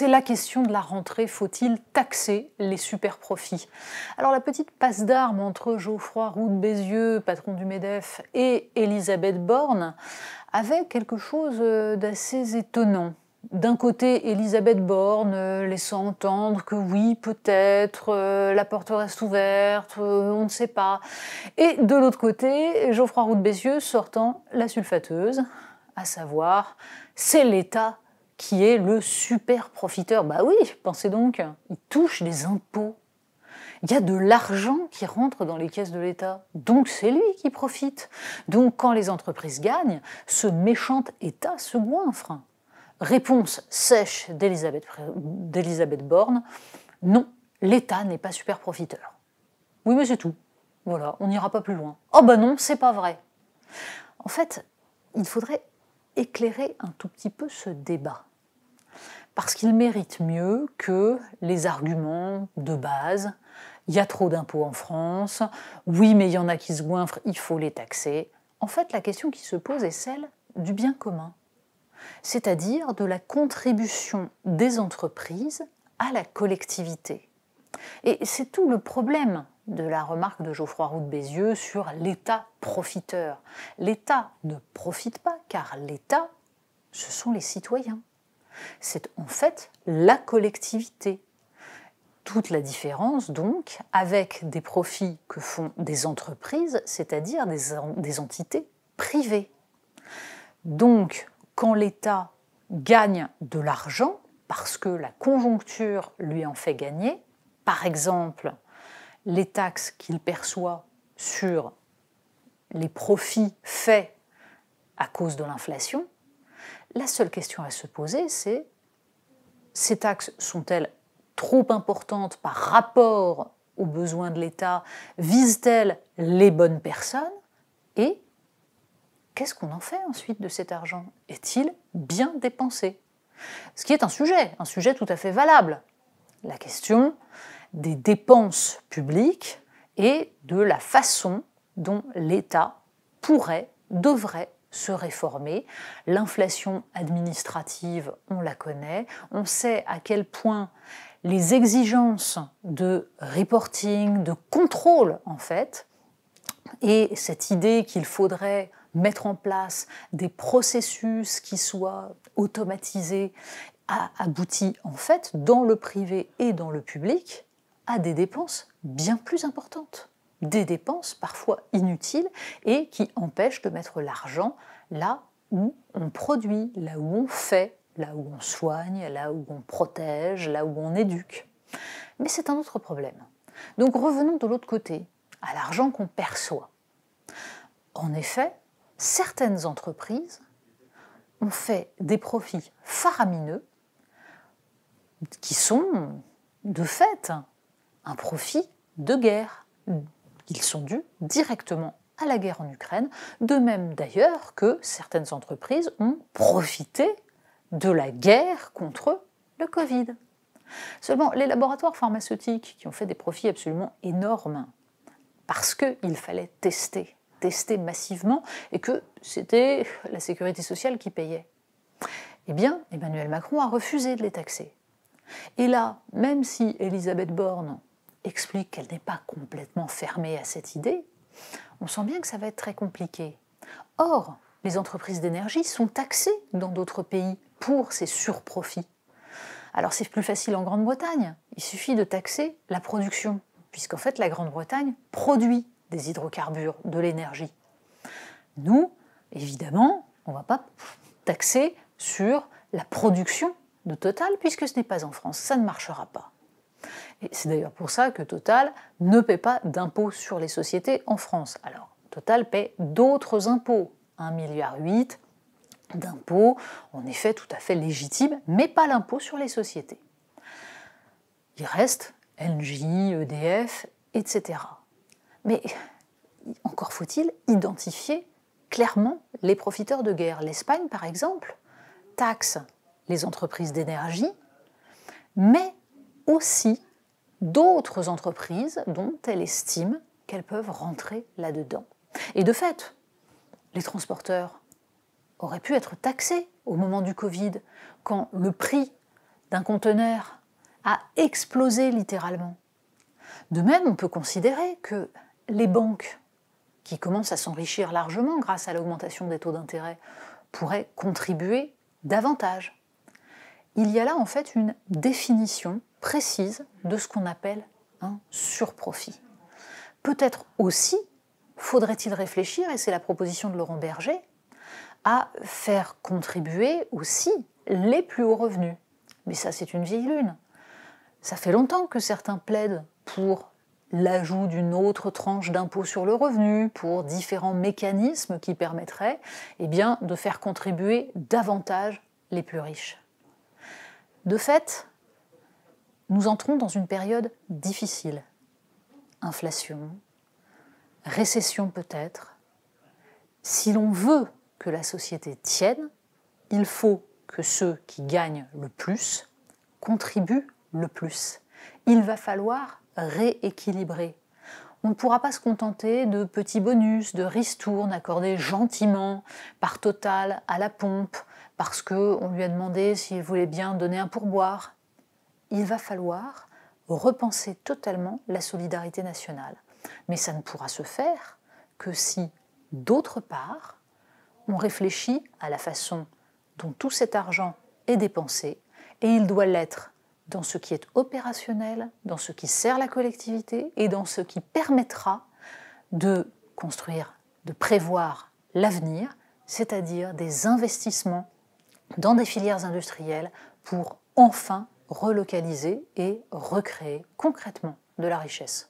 C'est la question de la rentrée, faut-il taxer les super profits? Alors la petite passe d'armes entre Geoffroy Roux de Bézieux, patron du MEDEF, et Elisabeth Borne avait quelque chose d'assez étonnant. D'un côté, Elisabeth Borne laissant entendre que oui, peut-être, la porte reste ouverte, on ne sait pas. Et de l'autre côté, Geoffroy Roux de Bézieux sortant la sulfateuse, à savoir, c'est l'État qui est le super profiteur. Bah oui, pensez donc, il touche des impôts. Il y a de l'argent qui rentre dans les caisses de l'État, donc c'est lui qui profite. Donc quand les entreprises gagnent, ce méchant État se goinfre. Réponse sèche d'Elisabeth Borne, non, l'État n'est pas super profiteur. Oui mais c'est tout, voilà, on n'ira pas plus loin. Oh bah non, c'est pas vrai. En fait, il faudrait éclairer un tout petit peu ce débat. Parce qu'il mérite mieux que les arguments de base. Il y a trop d'impôts en France, oui mais il y en a qui se goinfrent, il faut les taxer. En fait, la question qui se pose est celle du bien commun, c'est-à-dire de la contribution des entreprises à la collectivité. Et c'est tout le problème de la remarque de Geoffroy Roux de Bézieux sur l'État profiteur. L'État ne profite pas, car l'État, ce sont les citoyens. C'est en fait la collectivité. Toute la différence donc avec des profits que font des entreprises, c'est-à-dire des entités privées. Donc quand l'État gagne de l'argent, parce que la conjoncture lui en fait gagner, par exemple les taxes qu'il perçoit sur les profits faits à cause de l'inflation, la seule question à se poser, c'est ces taxes sont-elles trop importantes par rapport aux besoins de l'État? Visent-elles les bonnes personnes? Et qu'est-ce qu'on en fait ensuite de cet argent? Est-il bien dépensé? Ce qui est un sujet tout à fait valable. La question des dépenses publiques et de la façon dont l'État pourrait, devrait se réformer. L'inflation administrative, on la connaît. On sait à quel point les exigences de reporting, de contrôle en fait, et cette idée qu'il faudrait mettre en place des processus qui soient automatisés a abouti en fait dans le privé et dans le public à des dépenses bien plus importantes. Des dépenses parfois inutiles et qui empêchent de mettre l'argent là où on produit, là où on fait, là où on soigne, là où on protège, là où on éduque. Mais c'est un autre problème. Donc revenons de l'autre côté, à l'argent qu'on perçoit. En effet, certaines entreprises ont fait des profits faramineux qui sont, de fait, un profit de guerre. Ils sont dus directement à la guerre en Ukraine, de même d'ailleurs que certaines entreprises ont profité de la guerre contre le Covid. Seulement, les laboratoires pharmaceutiques qui ont fait des profits absolument énormes, parce qu'il fallait tester massivement et que c'était la sécurité sociale qui payait, eh bien, Emmanuel Macron a refusé de les taxer. Et là, même si Elisabeth Borne explique qu'elle n'est pas complètement fermée à cette idée, on sent bien que ça va être très compliqué. Or, les entreprises d'énergie sont taxées dans d'autres pays pour ces surprofits. Alors c'est plus facile en Grande-Bretagne, il suffit de taxer la production, puisqu'en fait la Grande-Bretagne produit des hydrocarbures, de l'énergie. Nous, évidemment, on ne va pas taxer sur la production de Total, puisque ce n'est pas en France, ça ne marchera pas. Et c'est d'ailleurs pour ça que Total ne paie pas d'impôts sur les sociétés en France. Alors, Total paie d'autres impôts, 1,8 milliard d'impôts, en effet tout à fait légitimes, mais pas l'impôt sur les sociétés. Il reste Engie, EDF, etc. Mais encore faut-il identifier clairement les profiteurs de guerre. L'Espagne, par exemple, taxe les entreprises d'énergie, mais aussi d'autres entreprises dont elle estime qu'elles peuvent rentrer là-dedans. Et de fait, les transporteurs auraient pu être taxés au moment du Covid, quand le prix d'un conteneur a explosé littéralement. De même, on peut considérer que les banques, qui commencent à s'enrichir largement grâce à l'augmentation des taux d'intérêt, pourraient contribuer davantage. Il y a là en fait une définition précise de ce qu'on appelle un surprofit. Peut-être aussi faudrait-il réfléchir, et c'est la proposition de Laurent Berger, à faire contribuer aussi les plus hauts revenus. Mais ça, c'est une vieille lune. Ça fait longtemps que certains plaident pour l'ajout d'une autre tranche d'impôt sur le revenu, pour différents mécanismes qui permettraient de faire contribuer davantage les plus riches. De fait, nous entrons dans une période difficile. Inflation, récession peut-être. Si l'on veut que la société tienne, il faut que ceux qui gagnent le plus contribuent le plus. Il va falloir rééquilibrer. On ne pourra pas se contenter de petits bonus, de ristournes accordés gentiment par Total à la pompe parce qu'on lui a demandé s'il voulait bien donner un pourboire. Il va falloir repenser totalement la solidarité nationale. Mais ça ne pourra se faire que si, d'autre part, on réfléchit à la façon dont tout cet argent est dépensé, et il doit l'être dans ce qui est opérationnel, dans ce qui sert la collectivité et dans ce qui permettra de construire, de prévoir l'avenir, c'est-à-dire des investissements dans des filières industrielles pour enfin relocaliser et recréer concrètement de la richesse.